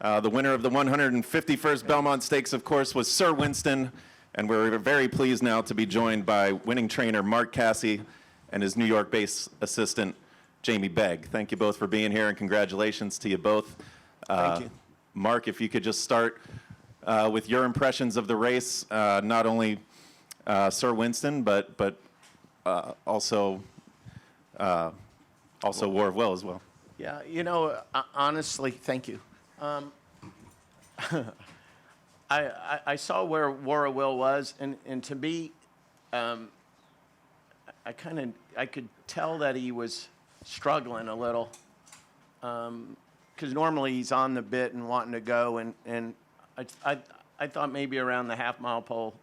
The winner of the 151st Belmont Stakes, of course, was Sir Winston, and we're very pleased now to be joined by winning trainer Mark Casse and his New York-based assistant, Jamie Begg. Thank you both for being here, and congratulations to you both. Thank you. Mark, if you could just start with your impressions of the race, not only Sir Winston, but also War of Will as well. Yeah, you know, honestly, thank you. I saw where War of Will was, and to me, I could tell that he was struggling a little, because normally he's on the bit and wanting to go, and I thought maybe around the half-mile pole,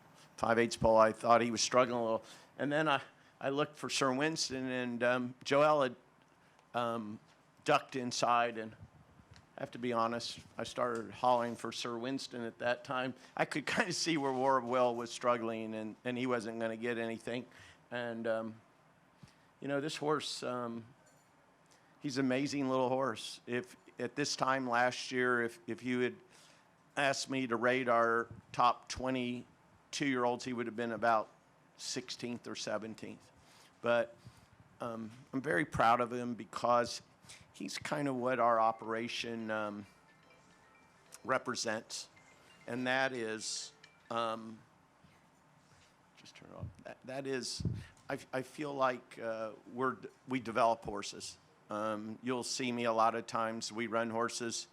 5/8 pole, I thought he was struggling a little, and then I looked for Sir Winston, and Joel had ducked inside, and I have to be honest, I started hollering for Sir Winston at that time. I could kind of see where War of Will was struggling, and he wasn't going to get anything. And, you know, this horse, he's an amazing little horse. If at this time last year, if you had asked me to rate our top 22-year-olds, he would have been about 16th or 17th. But I'm very proud of him because he's kind of what our operation represents, and that is, just turn it off. That is, I feel like we develop horses. You'll see me a lot of times. We run horses.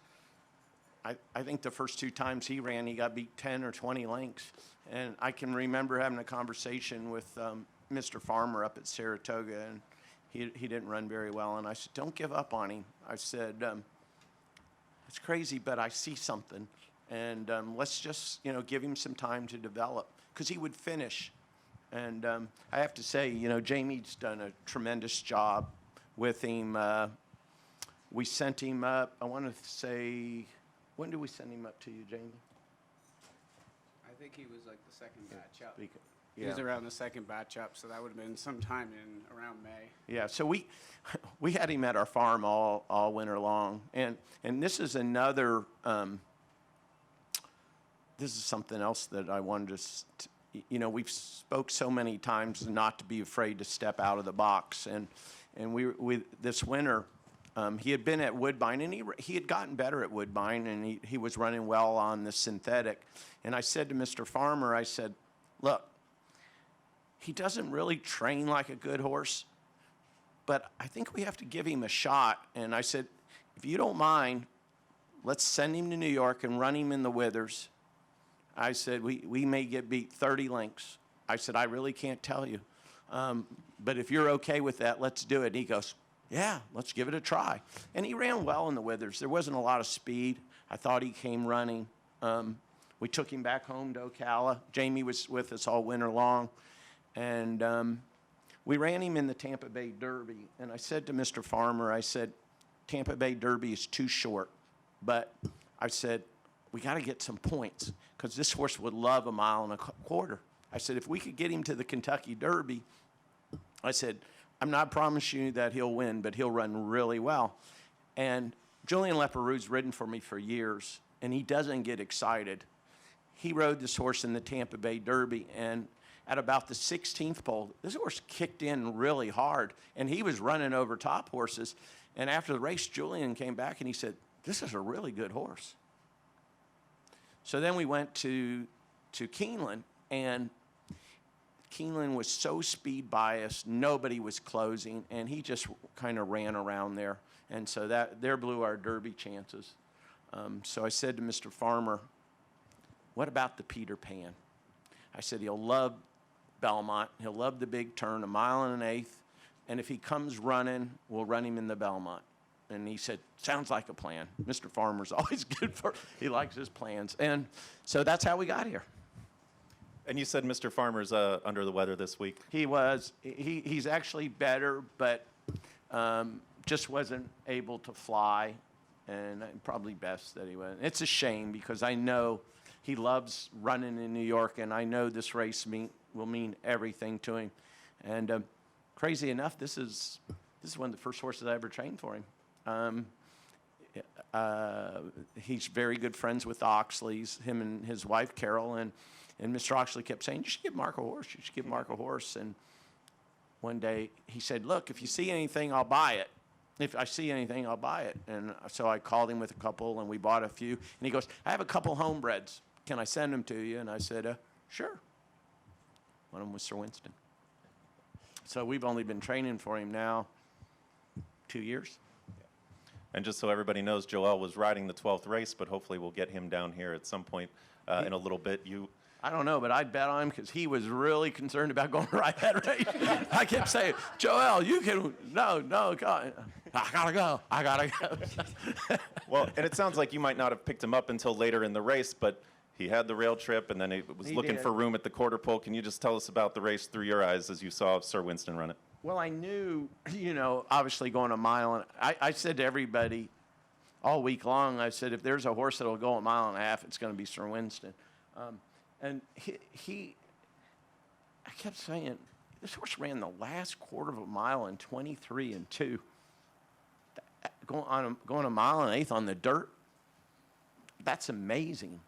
I think the first 2 times he ran, he got beat 10 or 20 lengths, and I can remember having a conversation with Mr. Farmer up at Saratoga, and he didn't run very well, and I said, don't give up on him. I said, it's crazy, but I see something, and let's just, you know, give him some time to develop, because he would finish. And I have to say, you know, Jamie's done a tremendous job with him. We sent him up, I want to say, when did we send him up to you, Jamie? I think he was like the second batch up. Yeah. He was around the second batch up, so that would have been sometime in around May. Yeah, so we had him at our farm all winter long, and this is another. This is something else that I wanted to. You know, we've spoke so many times not to be afraid to step out of the box, and we this winter. He had been at Woodbine, and he had gotten better at Woodbine, and he was running well on the synthetic. And I said to Mr. Farmer, I said, look, he doesn't really train like a good horse, but I think we have to give him a shot. And I said, if you don't mind, let's send him to New York and run him in the Withers. I said, we may get beat 30 lengths. I said, I really can't tell you. But if you're okay with that, let's do it. And he goes, yeah, let's give it a try. And he ran well in the Withers. There wasn't a lot of speed. I thought he came running. We took him back home to Ocala. Jamie was with us all winter long. And we ran him in the Tampa Bay Derby. And I said to Mr. Farmer, I said, Tampa Bay Derby is too short. But I said, we got to get some points because this horse would love 1.25 miles. I said, if we could get him to the Kentucky Derby, I said, I'm not promising you that he'll win, but he'll run really well. And Julian Leparoux's ridden for me for years, and he doesn't get excited. He rode this horse in the Tampa Bay Derby, and at about the 16th pole, this horse kicked in really hard, and he was running over top horses. And after the race, Julian came back, and he said, this is a really good horse. So then we went to Keeneland, and Keeneland was so speed biased, nobody was closing, and he just kind of ran around there. And so that there blew our Derby chances. So I said to Mr. Farmer, what about the Peter Pan? I said, he'll love Belmont. He'll love the big turn, 1 1/8 miles. And if he comes running, we'll run him in the Belmont. And he said, sounds like a plan. Mr. Farmer's always good he likes his plans. And so that's how we got here. And you said Mr. Farmer's under the weather this week. He was. He's actually better, but just wasn't able to fly. And probably best that he went. It's a shame because I know he loves running in New York, and I know this race will mean everything to him. And crazy enough, this is one of the first horses I ever trained for him. he's very good friends with the Oxleys, him and his wife, Carol. And Mr. Oxley kept saying, you should give Mark a horse. You should give Mark a horse. And one day he said, look, if you see anything, I'll buy it. If I see anything, I'll buy it. And so I called him with a couple, and we bought a few. And he goes, I have a couple homebreds. Can I send them to you? And I said, sure. One of them was Sir Winston. So we've only been training for him now 2 years. And just so everybody knows, Joel was riding the 12th race, but hopefully we'll get him down here at some point in a little bit. I don't know, but I'd bet on him because he was really concerned about going to ride that race. I kept saying, Joel, you can, no, God, I gotta go. Well, and it sounds like you might not have picked him up until later in the race, but he had the rail trip, and then he was looking did. for room at the quarter pole. Can you just tell us about the race through your eyes as you saw Sir Winston run it? Well, I knew, obviously going a mile, and I said to everybody all week long, I said, if there's a horse that'll go a mile and a half, it's going to be Sir Winston. And I kept saying, this horse ran the last quarter of a mile in 23 and 2. Going a mile and an eighth on the dirt, that's amazing.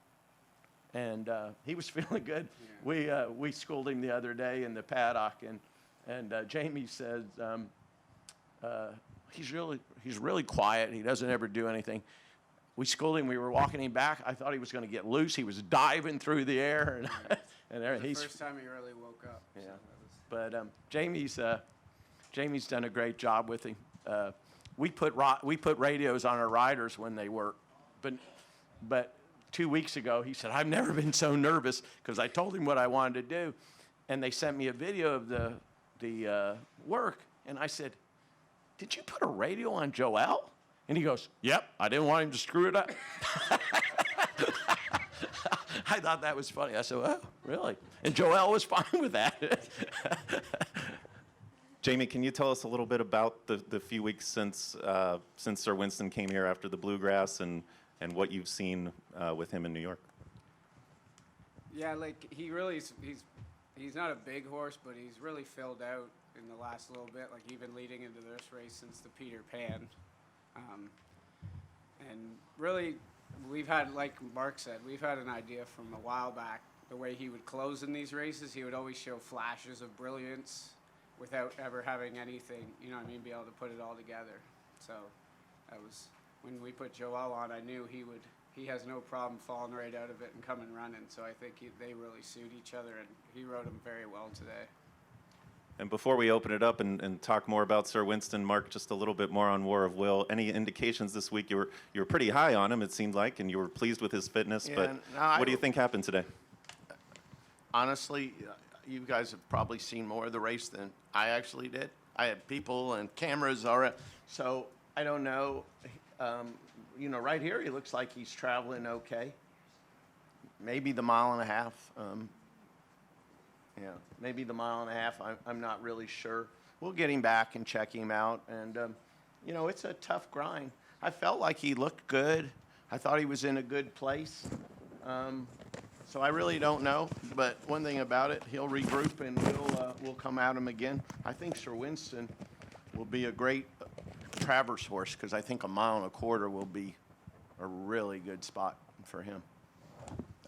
And he was feeling good. Yeah. We schooled him the other day in the paddock, and Jamie said, he's really quiet. He doesn't ever do anything. We schooled him. We were walking him back. I thought he was going to get loose. He was diving through the air, and The he's first time he really woke up. yeah. So that was, But Jamie's done a great job with him. We put radios on our riders when they work, but 2 weeks ago he said, I've never been so nervous because I told him what I wanted to do, and they sent me a video of the work, and I said, did you put a radio on Joel? And he goes, yep, I didn't want him to screw it up. I thought that was funny. I said, oh, really? And Joel was fine with that. Jamie, can you tell us a little bit about the few weeks since Sir Winston came here after the Bluegrass and what you've seen with him in New York? yeah, like he's not a big horse, but he's really filled out in the last little bit, like even leading into this race since the Peter Pan. And really, we've had, like Mark said, we've had an idea from a while back, the way he would close in these races. He would always show flashes of brilliance without ever having anything, be able to put it all together. So that was, when we put Joel on, I knew he has no problem falling right out of it and coming running. So I think they really suit each other, and he rode him very well today. And before we open it up and talk more about Sir Winston, Mark, just a little bit more on War of Will. Any indications this week? You were pretty high on him, it seemed like, and you were pleased with his fitness. Yeah, but what do you think happened today? Honestly, you guys have probably seen more of the race than I actually did. I had people and cameras already, so I don't know. Right here, he looks like he's traveling okay. Maybe the mile and a half. Maybe the mile and a half. I'm not really sure. We'll get him back and check him out. And, it's a tough grind. I felt like he looked good. I thought he was in a good place. So I really don't know. But one thing about it, he'll regroup and we'll come at him again. I think Sir Winston will be a great Travers horse because I think a mile and a quarter will be a really good spot for him.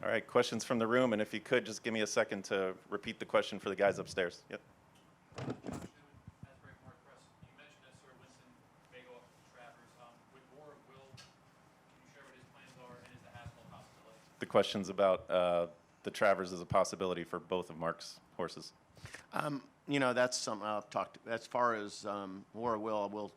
All right, questions from the room, and if you could, just give me a second to repeat the question for the guys upstairs. Yep. Asbury Park Press, you mentioned that Sir Winston may go up to Travers. With War of Will, can you share what his plans are, and is the Haskell a possibility? The question's about the Travers as a possibility for both of Mark's horses. That's something I'll talk to. As far as War of Will,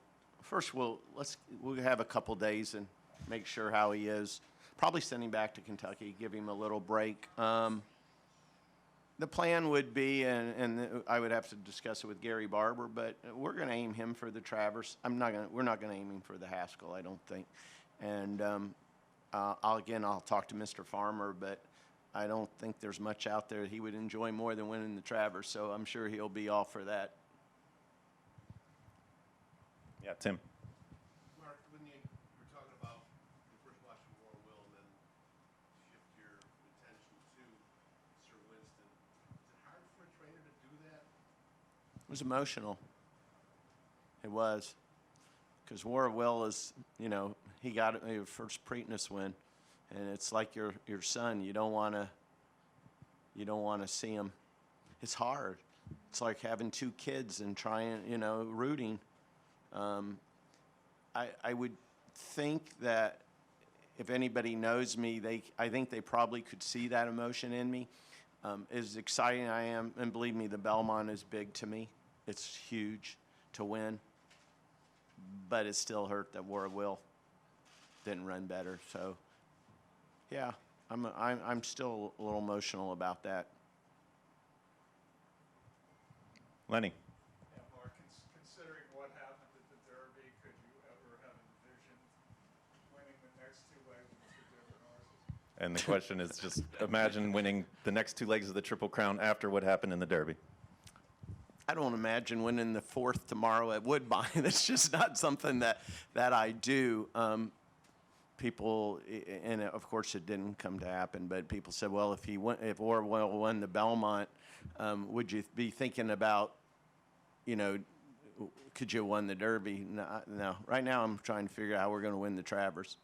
we'll have a couple days and make sure how he is. Probably send him back to Kentucky, give him a little break. The plan would be, and I would have to discuss it with Gary Barber, but we're going to aim him for the Travers. We're not going to aim him for the Haskell, I don't think. And I'll talk to Mr. Farmer, but I don't think there's much out there he would enjoy more than winning the Travers, so I'm sure he'll be all for that. Yeah, Tim. Mark, when you were talking about the first watching War Will and then shift your attention to Sir Winston, is it hard for a trainer to do that? It was emotional. It was. because War of Will is, you know, he got a first Preakness win, and it's like your son. You don't want to see him. It's hard. It's like having two kids and trying, you know, rooting. I would think that if anybody knows me, I think they probably could see that emotion in me. As exciting I am, and believe me, the Belmont is big to me. It's huge to win, but it still hurt that War of Will didn't run better. So, yeah, I'm still a little emotional about that. Lenny. Yeah, Mark, considering what happened at the Derby, could you ever have envisioned winning the next two legs with two different horses? And the question is just imagine winning the next two legs of the Triple Crown after what happened in the Derby. I don't imagine winning the fourth tomorrow at Woodbine. It's just not something that I do. People, and of course it didn't come to happen, but people said, well, if Orwell won the Belmont, would you be thinking about, you know, could you have won the Derby? No. Right now I'm trying to figure out how we're going to win the Travers.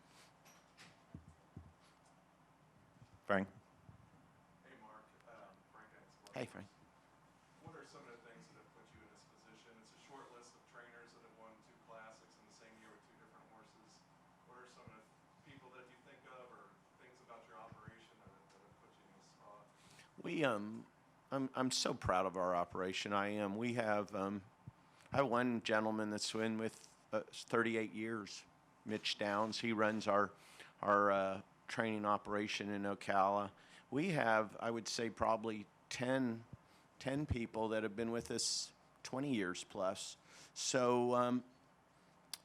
Frank? Hey, Mark, Frank Einsworth. Hey, Frank. What are some of the things that have put you in this position? It's a short list of trainers that have won 2 classics in the same year with 2 different horses. What are some of the people that you think of or things about your operation that have put you in this spot? I'm so proud of our operation. I am. We have, I have one gentleman that's been with 38 years, Mitch Downs. He runs our training operation in Ocala. We have, I would say, probably 10 people that have been with us 20 years plus. So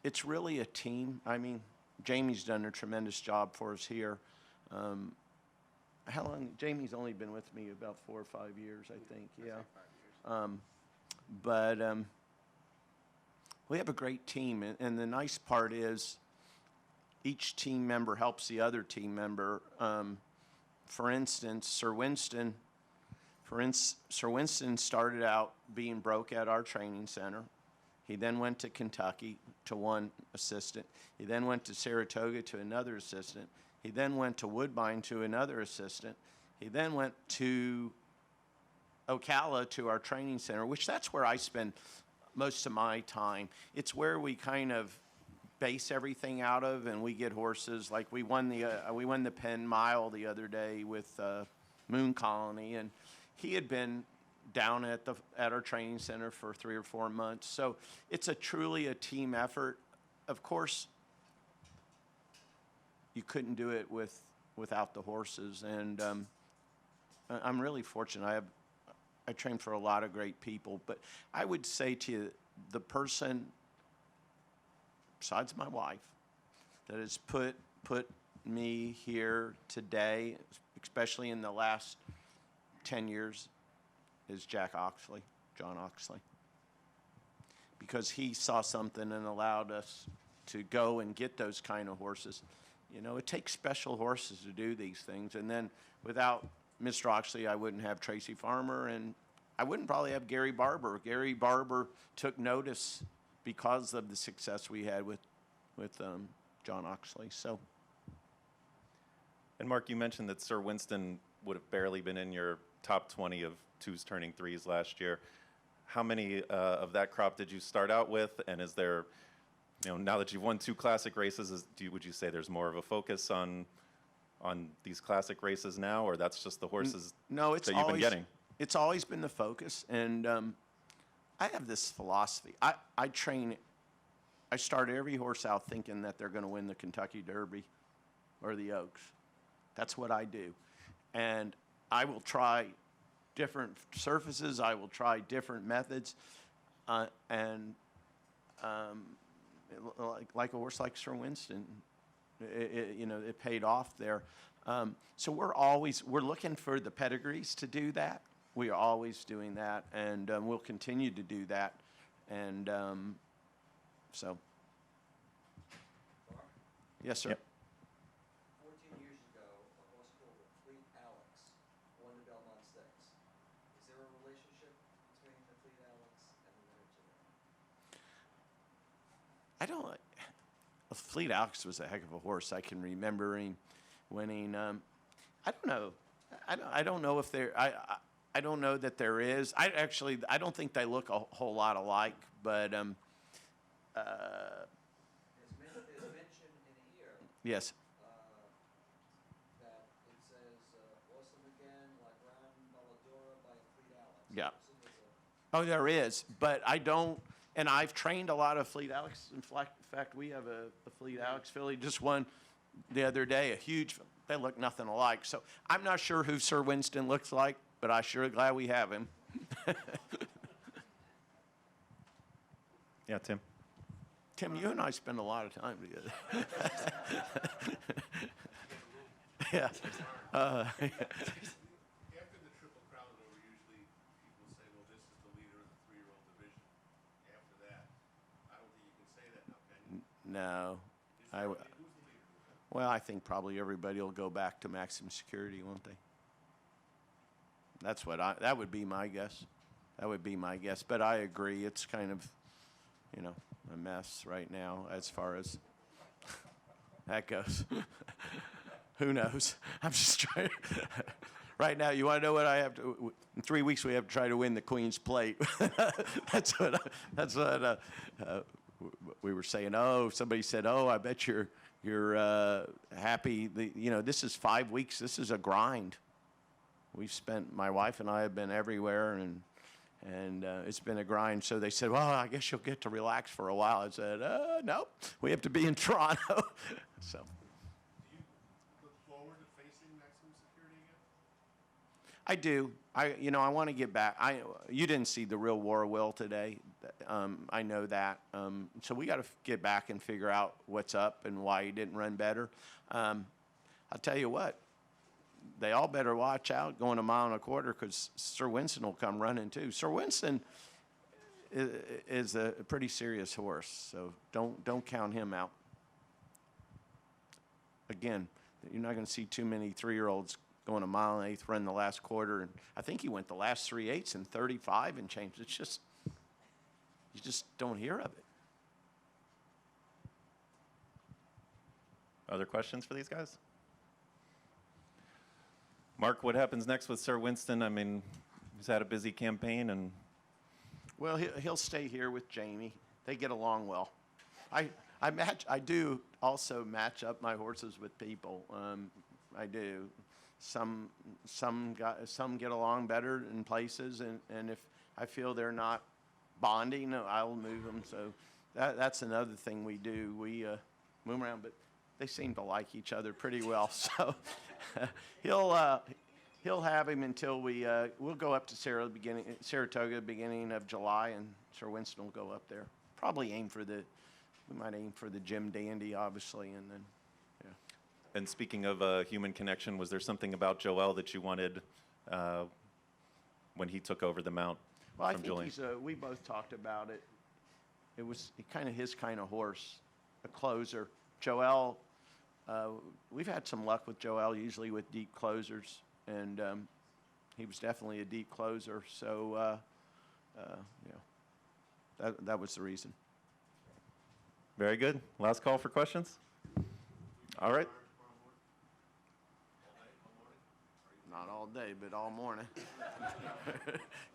it's really a team. I mean, Jamie's done a tremendous job for us here. How long? Jamie's only been with me about 4 or 5 years, I think. Yeah. But we have a great team, and the nice part is each team member helps the other team member. For instance, Sir Winston started out being broke at our training center. He then went to Kentucky to one assistant. He then went to Saratoga to another assistant. He then went to Woodbine to another assistant. He then went to Ocala to our training center, which that's where I spend most of my time. It's where we kind of base everything out of, and we get horses. Like we won the Penn Mile the other day with Moon Colony, and he had been down at our training center for 3 or 4 months. So it's truly a team effort. Of course, you couldn't do it without the horses, and I'm really fortunate. I train for a lot of great people, but I would say to you, the person besides my wife that has put me here today, especially in the last 10 years, is John Oxley, because he saw something and allowed us to go and get those kind of horses. You know, it takes special horses to do these things, and then without Mr. Oxley, I wouldn't have Tracy Farmer, and I wouldn't probably have Gary Barber. Gary Barber took notice because of the success we had with John Oxley. So, And Mark, you mentioned that Sir Winston would have barely been in your top 20 of 2s turning 3s last year. How many of that crop did you start out with? And is there, you know, now that you've won 2 classic races, would you say there's more of a focus on these classic races now, or that's just the horses no, it's that you've been getting? It's always been the focus, and I have this philosophy. I start every horse out thinking that they're going to win the Kentucky Derby or the Oaks. That's what I do. And I will try different surfaces. I will try different methods. Like a horse like Sir Winston, it paid off there. So we're looking for the pedigrees to do that. We are always doing that, and we'll continue to do that. And so, yes, sir. Yep. 14 years ago, a horse called the Fleet Alex won the Belmont Stakes. Is there a relationship between the Fleet Alex and the winner today? I don't. Fleet Alex was a heck of a horse. I can remember him winning. I don't know. I don't know if there. I don't know that there is. I don't think they look a whole lot alike. But There's mention in here, yes. that it says, awesome again, like Ron Balladora by Fleet Alex. Yeah. So there's a- Oh, there is, but I don't, and I've trained a lot of Fleet Alex. In fact, we have a Fleet Alex filly just won the other day, a huge, they look nothing alike. So I'm not sure who Sir Winston looks like, but I'm sure glad we have him. Yeah, Tim. Tim, you and I spend a lot of time together. Yeah. After the Triple Crown is over, usually people say, well, this is the leader of the 3-year-old division. After that, I don't think you can say that now, can you? No. Who's the leader? Well, I think probably everybody will go back to maximum security, won't they? That would be my guess. That would be my guess. But I agree, it's kind of, a mess right now as far as that goes. Who knows? I'm just trying. Right now, you want to know what I have to? In 3 weeks, we have to try to win the Queen's Plate. That's what we were saying. Oh, somebody said, "Oh, I bet you're happy." This is 5 weeks. This is a grind. My wife and I have been everywhere, and it's been a grind. So they said, "Well, I guess you'll get to relax for a while." I said, "No, we have to be in Toronto." So. Do you look forward to facing maximum security again? I do. I want to get back. You didn't see the Real War Will today. I know that. So we got to get back and figure out what's up and why he didn't run better. I'll tell you what. They all better watch out going 1.25 miles because Sir Winston will come running too. Sir Winston is a pretty serious horse, so don't count him out. Again, you're not going to see too many 3-year-olds going 1 mile and 1/8 run the last quarter, and I think he went the last 3/8 in 35 and change. It's just you just don't hear of it. Other questions for these guys? Mark, what happens next with Sir Winston? I mean, he's had a busy campaign, and Well, he'll stay here with Jamie. They get along well. I do also match up my horses with people. I do. Some get along better in places, and if I feel they're not bonding, I'll move them. So that's another thing we do. We move around, but they seem to like each other pretty well. So he'll have him until we'll go up to Saratoga beginning of July, and Sir Winston will go up there. Probably we might aim for the Jim Dandy, obviously, and then. And speaking of a human connection, was there something about Joel that you wanted when he took over the mount Well, I from think Julian? we both talked about it. It was kind of his kind of horse, a closer. Joel, we've had some luck with Joel, usually with deep closers, and he was definitely a deep closer. So, that was the reason. Very good. Last call for questions? All right. Not all day, but all morning.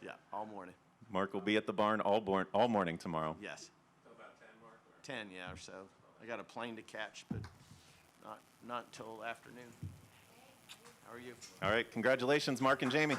Yeah, all morning. Mark will be at the barn all morning tomorrow. Yes. Till about 10, Mark? 10, yeah, or so. I got a plane to catch, but not till afternoon. How are you? All right. Congratulations, Mark and Jamie.